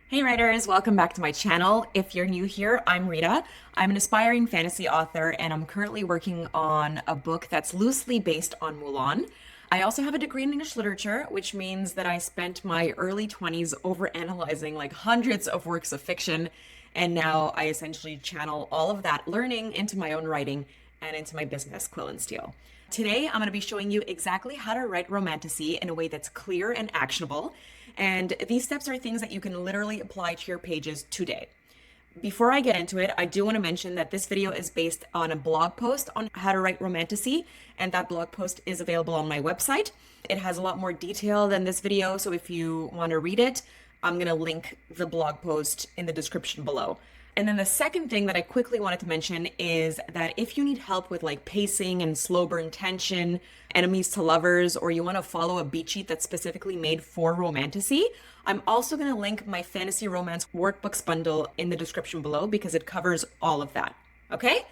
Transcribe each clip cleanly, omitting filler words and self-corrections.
Hey writers, welcome back to my channel. If you're new here, I'm Rita. I'm an aspiring fantasy author and I'm currently working on a book that's loosely based on Mulan. I also have a degree in English literature, which means that I spent my early 20s overanalyzing like hundreds of works of fiction, and now I essentially channel all of that learning into my own writing and into my business, Quill&Steel. Today, I'm going to be showing you exactly how to write Romantasy in a way that's clear and actionable. And these steps are things that you can literally apply to your pages today. Before I get into it, I do want to mention that this video is based on a blog post on how to write Romantasy, and that blog post is available on my website. It has a lot more detail than this video, so if you want to read it, I'm going to link the blog post in the description below. And then the second thing that I quickly wanted to mention is that if you need help with like pacing and slow burn tension, enemies to lovers, or you want to follow a beat sheet that's specifically made for Romantasy, I'm also going to link my fantasy romance workbooks bundle in the description below because it covers all of that. Okay?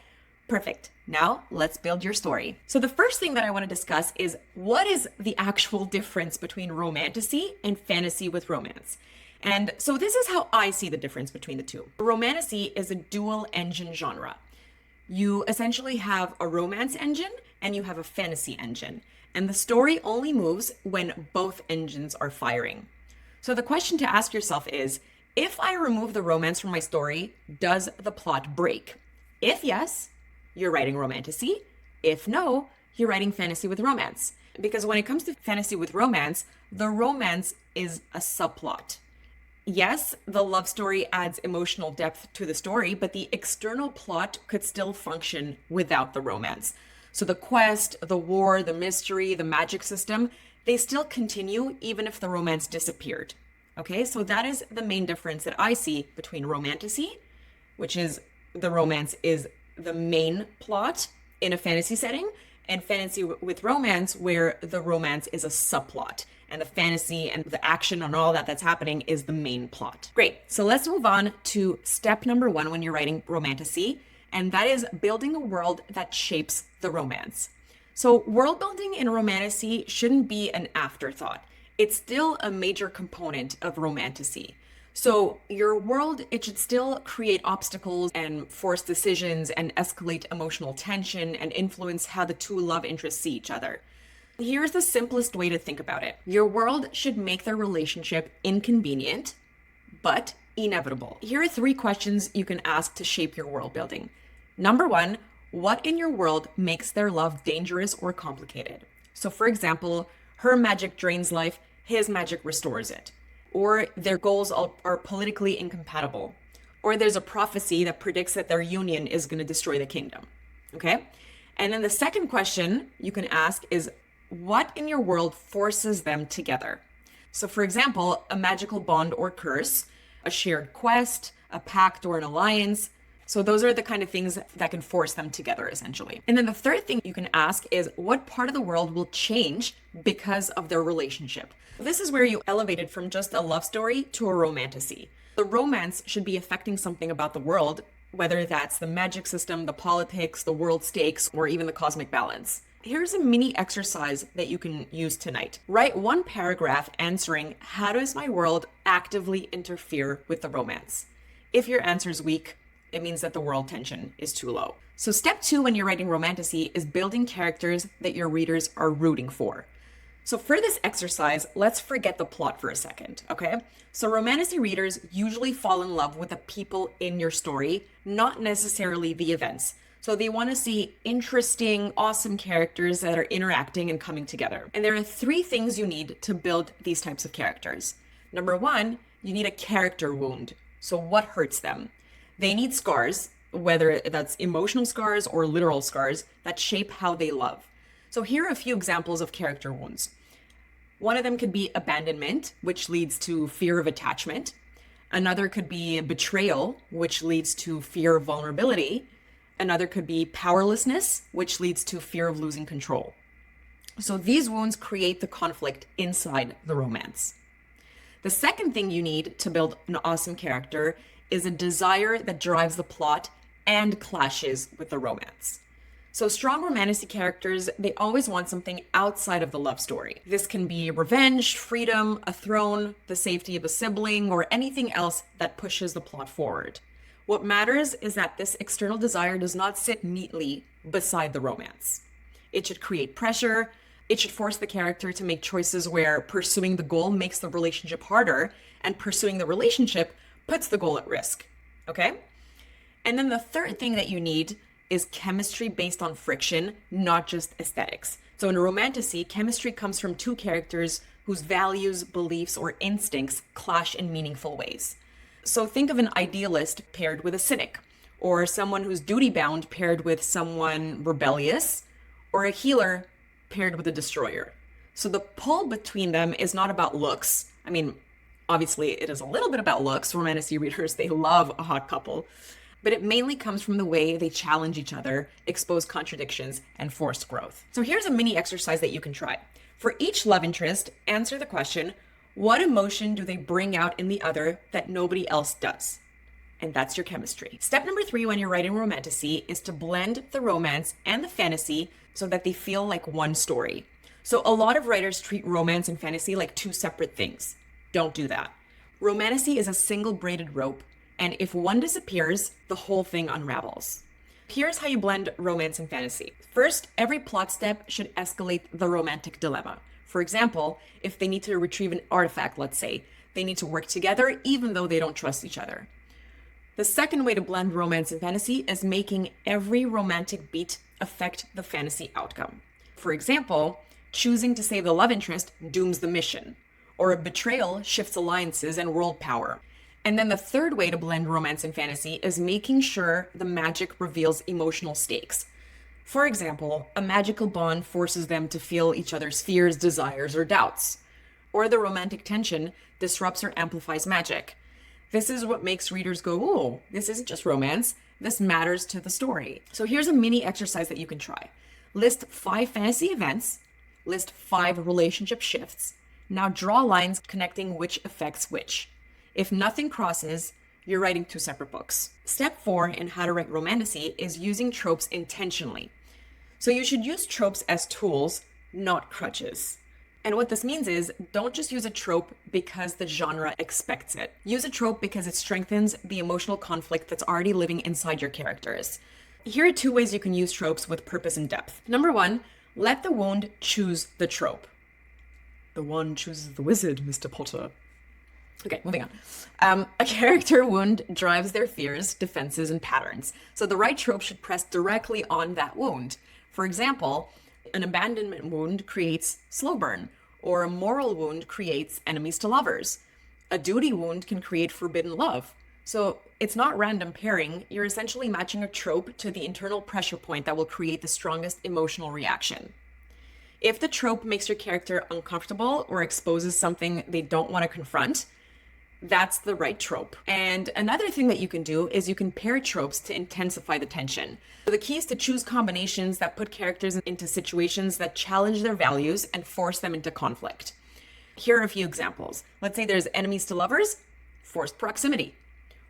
Perfect. Now let's build your story. So the first thing that I want to discuss is what is the actual difference between Romantasy and fantasy with romance? And so this is how I see the difference between the two. Romantasy is a dual engine genre. You essentially have a romance engine and you have a fantasy engine. And the story only moves when both engines are firing. So the question to ask yourself is, if I remove the romance from my story, does the plot break? If yes, you're writing Romantasy. If no, you're writing fantasy with romance. Because when it comes to fantasy with romance, the romance is a subplot. Yes, the love story adds emotional depth to the story, but the external plot could still function without the romance. So the quest, the war, the mystery, the magic system, they still continue even if the romance disappeared. Okay, so that is the main difference that I see between Romantasy, which is the romance is the main plot in a fantasy setting, and fantasy with romance, where the romance is a subplot. And the fantasy and the action and all that that's happening is the main plot. Great. So let's move on to step number one when you're writing Romantasy, and that is building a world that shapes the romance. So world building in Romantasy shouldn't be an afterthought. It's still a major component of Romantasy. So your world, it should still create obstacles and force decisions and escalate emotional tension and influence how the two love interests see each other. Here's the simplest way to think about it. Your world should make their relationship inconvenient, but inevitable. Here are 3 questions you can ask to shape your world building. Number 1, what in your world makes their love dangerous or complicated? So for example, her magic drains life, his magic restores it. Or their goals are politically incompatible. Or there's a prophecy that predicts that their union is going to destroy the kingdom. Okay? And then the second question you can ask is, what in your world forces them together? So for example, a magical bond or curse, a shared quest, a pact or an alliance. So those are the kind of things that can force them together, essentially. And then the third thing you can ask is, what part of the world will change because of their relationship? This is where you elevate it from just a love story to a Romantasy. The romance should be affecting something about the world, whether that's the magic system, the politics, the world stakes, or even the cosmic balance. Here's a mini exercise that you can use tonight. Write 1 paragraph answering, how does my world actively interfere with the romance? If your answer is weak, it means that the world tension is too low. So step 2 when you're writing Romantasy is building characters that your readers are rooting for. So for this exercise, let's forget the plot for a second, okay? So Romantasy readers usually fall in love with the people in your story, not necessarily the events. So they want to see interesting, awesome characters that are interacting and coming together. And there are 3 things you need to build these types of characters. Number 1, you need a character wound. So what hurts them? They need scars, whether that's emotional scars or literal scars, that shape how they love. So here are a few examples of character wounds. One of them could be abandonment, which leads to fear of attachment. Another could be betrayal, which leads to fear of vulnerability. Another could be powerlessness, which leads to fear of losing control. So these wounds create the conflict inside the romance. The second thing you need to build an awesome character is a desire that drives the plot and clashes with the romance. So strong romantasy characters, they always want something outside of the love story. This can be revenge, freedom, a throne, the safety of a sibling, or anything else that pushes the plot forward. What matters is that this external desire does not sit neatly beside the romance. It should create pressure. It should force the character to make choices where pursuing the goal makes the relationship harder, and pursuing the relationship puts the goal at risk. Okay? And then the third thing that you need is chemistry based on friction, not just aesthetics. So in a romantasy, chemistry comes from two characters whose values, beliefs, or instincts clash in meaningful ways. So think of an idealist paired with a cynic, or someone who's duty-bound paired with someone rebellious, or a healer paired with a destroyer. So the pull between them is not about looks. I mean, obviously it is a little bit about looks. Romantasy readers, they love a hot couple. But it mainly comes from the way they challenge each other, expose contradictions, and forced growth. So here's a mini exercise that you can try. For each love interest, answer the question, what emotion do they bring out in the other that nobody else does? And that's your chemistry. Step number 3 when you're writing romantasy is to blend the romance and the fantasy so that they feel like one story. So a lot of writers treat romance and fantasy like two separate things. Don't do that. Romantasy is a single braided rope, and if one disappears, the whole thing unravels. Here's how you blend romance and fantasy. First, every plot step should escalate the romantic dilemma. For example, if they need to retrieve an artifact, let's say, they need to work together even though they don't trust each other. The second way to blend romance and fantasy is making every romantic beat affect the fantasy outcome. For example, choosing to save the love interest dooms the mission, or a betrayal shifts alliances and world power. And then the third way to blend romance and fantasy is making sure the magic reveals emotional stakes. For example, a magical bond forces them to feel each other's fears, desires, or doubts. Or the romantic tension disrupts or amplifies magic. This is what makes readers go, oh, this isn't just romance, this matters to the story. So here's a mini exercise that you can try. List 5 fantasy events, list 5 relationship shifts. Now draw lines connecting which affects which. If nothing crosses, you're writing 2 separate books. Step 4 in how to write romantasy is using tropes intentionally. So you should use tropes as tools, not crutches. And what this means is, don't just use a trope because the genre expects it. Use a trope because it strengthens the emotional conflict that's already living inside your characters. Here are 2 ways you can use tropes with purpose and depth. Number 1, let the wound choose the trope. The one chooses the wizard, Mr. Potter. Okay, moving on. A character wound drives their fears, defenses, and patterns. So the right trope should press directly on that wound. For example, an abandonment wound creates slow burn, or a moral wound creates enemies to lovers. A duty wound can create forbidden love. So it's not random pairing, you're essentially matching a trope to the internal pressure point that will create the strongest emotional reaction. If the trope makes your character uncomfortable or exposes something they don't want to confront, that's the right trope. And another thing that you can do is you can pair tropes to intensify the tension. So the key is to choose combinations that put characters into situations that challenge their values and force them into conflict. Here are a few examples. Let's say there's enemies to lovers, forced proximity.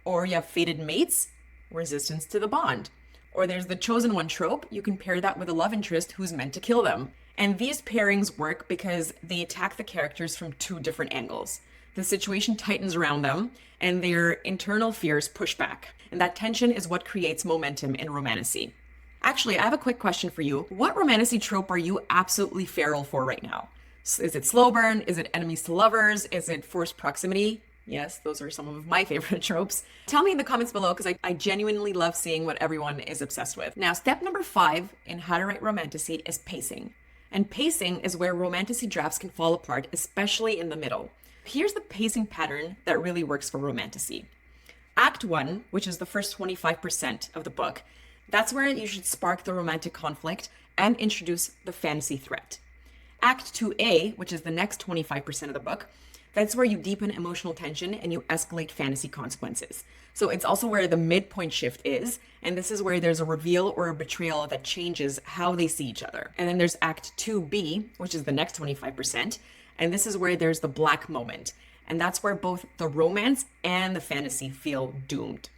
Or you have fated mates, resistance to the bond. Or there's the chosen one trope, you can pair that with a love interest who's meant to kill them. And these pairings work because they attack the characters from 2 different angles. The situation tightens around them, and their internal fears push back. And that tension is what creates momentum in romantasy. Actually, I have a quick question for you. What romantasy trope are you absolutely feral for right now? Is it slow burn? Is it enemies to lovers? Is it forced proximity? Yes, those are some of my favorite tropes. Tell me in the comments below, because I genuinely love seeing what everyone is obsessed with. Now, step number 5 in how to write romantasy is pacing. And pacing is where romantasy drafts can fall apart, especially in the middle. Here's the pacing pattern that really works for romantasy. Act 1, which is the first 25% of the book, that's where you should spark the romantic conflict and introduce the fantasy threat. Act 2A, which is the next 25% of the book, that's where you deepen emotional tension and you escalate fantasy consequences. So it's also where the midpoint shift is, and this is where there's a reveal or a betrayal that changes how they see each other. And then there's Act 2B, which is the next 25%, and this is where there's the black moment. And that's where both the romance and the fantasy feel doomed.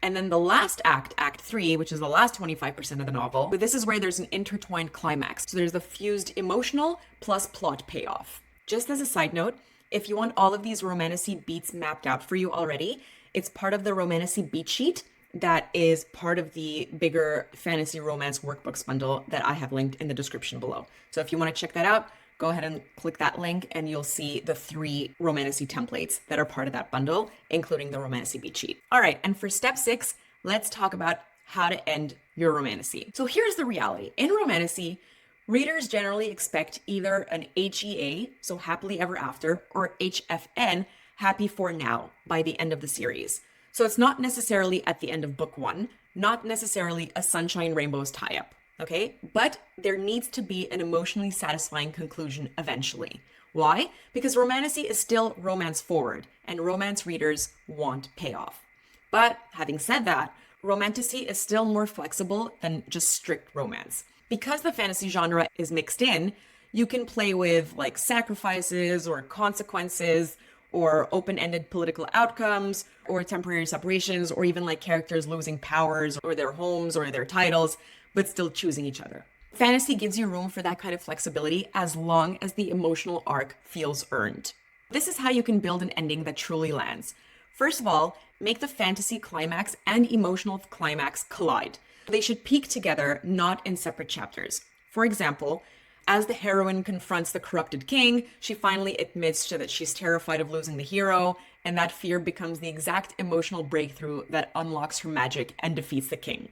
And then the last act, Act 3, which is the last 25% of the novel, but this is where there's an intertwined climax. So there's the fused emotional plus plot payoff. Just as a side note, if you want all of these Romantasy beats mapped out for you already, it's part of the Romantasy beat sheet that is part of the bigger fantasy romance workbooks bundle that I have linked in the description below. So if you want to check that out, go ahead and click that link and you'll see the 3 Romantasy templates that are part of that bundle, including the Romantasy beat sheet. All right, and for step 6, let's talk about how to end your Romantasy. So here's the reality. In Romantasy, readers generally expect either an HEA, so happily ever after, or HFN, happy for now, by the end of the series. So it's not necessarily at the end of book 1, not necessarily a Sunshine Rainbows tie-up. Okay, but there needs to be an emotionally satisfying conclusion eventually. Why? Because Romantasy is still romance forward, and romance readers want payoff. But having said that, Romantasy is still more flexible than just strict romance. Because the fantasy genre is mixed in, you can play with like sacrifices or consequences or open-ended political outcomes or temporary separations or even like characters losing powers or their homes or their titles, but still choosing each other. Fantasy gives you room for that kind of flexibility as long as the emotional arc feels earned. This is how you can build an ending that truly lands. First of all, make the fantasy climax and emotional climax collide. They should peak together, not in separate chapters. For example, as the heroine confronts the corrupted king, she finally admits that she's terrified of losing the hero, and that fear becomes the exact emotional breakthrough that unlocks her magic and defeats the king.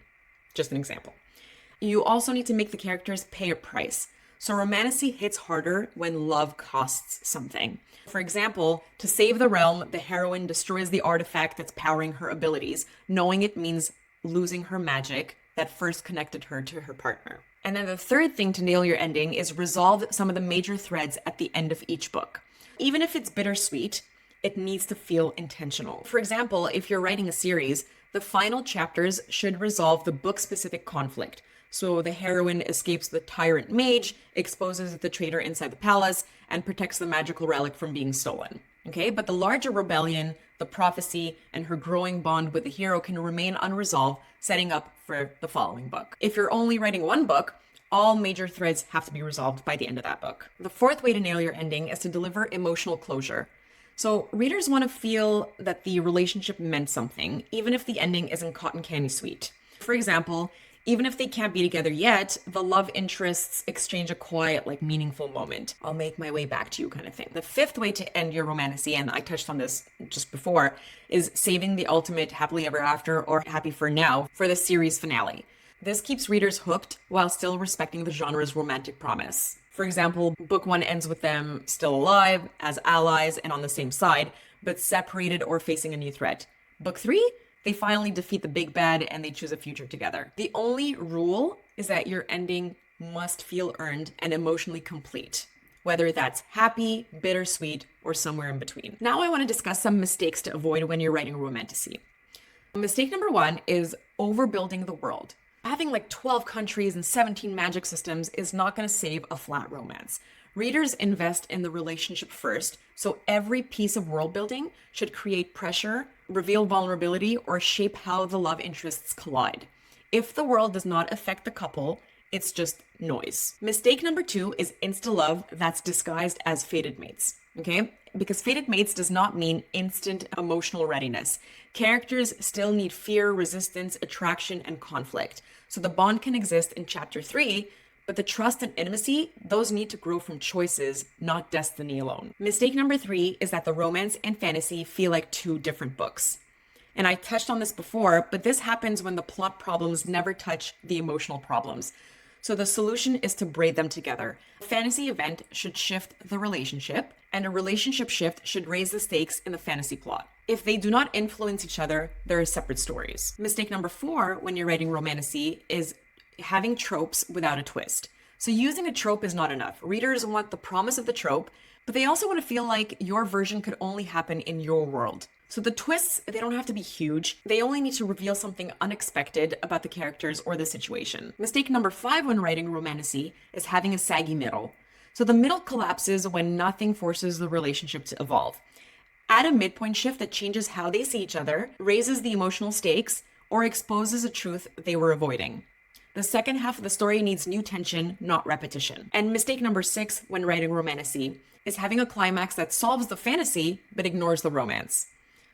Just an example. You also need to make the characters pay a price. So Romantasy hits harder when love costs something. For example, to save the realm, the heroine destroys the artifact that's powering her abilities, knowing it means losing her magic that first connected her to her partner. And then the third thing to nail your ending is resolve some of the major threads at the end of each book. Even if it's bittersweet, it needs to feel intentional. For example, if you're writing a series, the final chapters should resolve the book-specific conflict. So the heroine escapes the tyrant mage, exposes the traitor inside the palace, and protects the magical relic from being stolen. Okay, but the larger rebellion, the prophecy, and her growing bond with the hero can remain unresolved, setting up for the following book. If you're only writing one book, all major threads have to be resolved by the end of that book. The fourth way to nail your ending is to deliver emotional closure. So readers want to feel that the relationship meant something, even if the ending isn't cotton candy sweet. For example, even if they can't be together yet, the love interests exchange a quiet, like meaningful moment. I'll make my way back to you kind of thing. The fifth way to end your Romantasy, and I touched on this just before, is saving the ultimate happily ever after or happy for now for the series finale. This keeps readers hooked while still respecting the genre's romantic promise. For example, book 1 ends with them still alive, as allies and on the same side, but separated or facing a new threat. Book 3? They finally defeat the big bad and they choose a future together. The only rule is that your ending must feel earned and emotionally complete, whether that's happy, bittersweet, or somewhere in between. Now I want to discuss some mistakes to avoid when you're writing Romantasy. Mistake number 1 is overbuilding the world. Having like 12 countries and 17 magic systems is not going to save a flat romance. Readers invest in the relationship first, so every piece of world building should create pressure, reveal vulnerability, or shape how the love interests collide. If the world does not affect the couple, it's just noise. Mistake number 2 is insta-love that's disguised as fated mates, okay? Because fated mates does not mean instant emotional readiness. Characters still need fear, resistance, attraction, and conflict. So the bond can exist in chapter 3, but the trust and intimacy, those need to grow from choices, not destiny alone. Mistake number 3 is that the romance and fantasy feel like 2 different books. And I touched on this before, but this happens when the plot problems never touch the emotional problems. So the solution is to braid them together. A fantasy event should shift the relationship, and a relationship shift should raise the stakes in the fantasy plot. If they do not influence each other, they're separate stories. Mistake number 4 when you're writing Romantasy is having tropes without a twist. So using a trope is not enough. Readers want the promise of the trope, but they also want to feel like your version could only happen in your world. So the twists, they don't have to be huge. They only need to reveal something unexpected about the characters or the situation. Mistake number 5 when writing Romantasy is having a saggy middle. So the middle collapses when nothing forces the relationship to evolve. Add a midpoint shift that changes how they see each other, raises the emotional stakes, or exposes a truth they were avoiding. The second half of the story needs new tension, not repetition. And mistake number 6 when writing romantasy is having a climax that solves the fantasy but ignores the romance.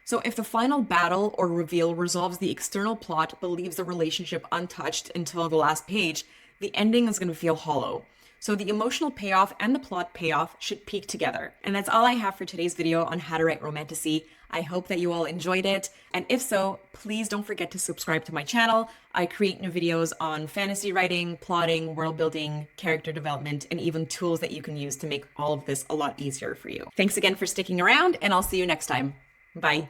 So if the final battle or reveal resolves the external plot but leaves the relationship untouched until the last page, the ending is going to feel hollow. So the emotional payoff and the plot payoff should peak together. And that's all I have for today's video on how to write romantasy. I hope that you all enjoyed it. And if so, please don't forget to subscribe to my channel. I create new videos on fantasy writing, plotting, world building, character development, and even tools that you can use to make all of this a lot easier for you. Thanks again for sticking around, and I'll see you next time. Bye.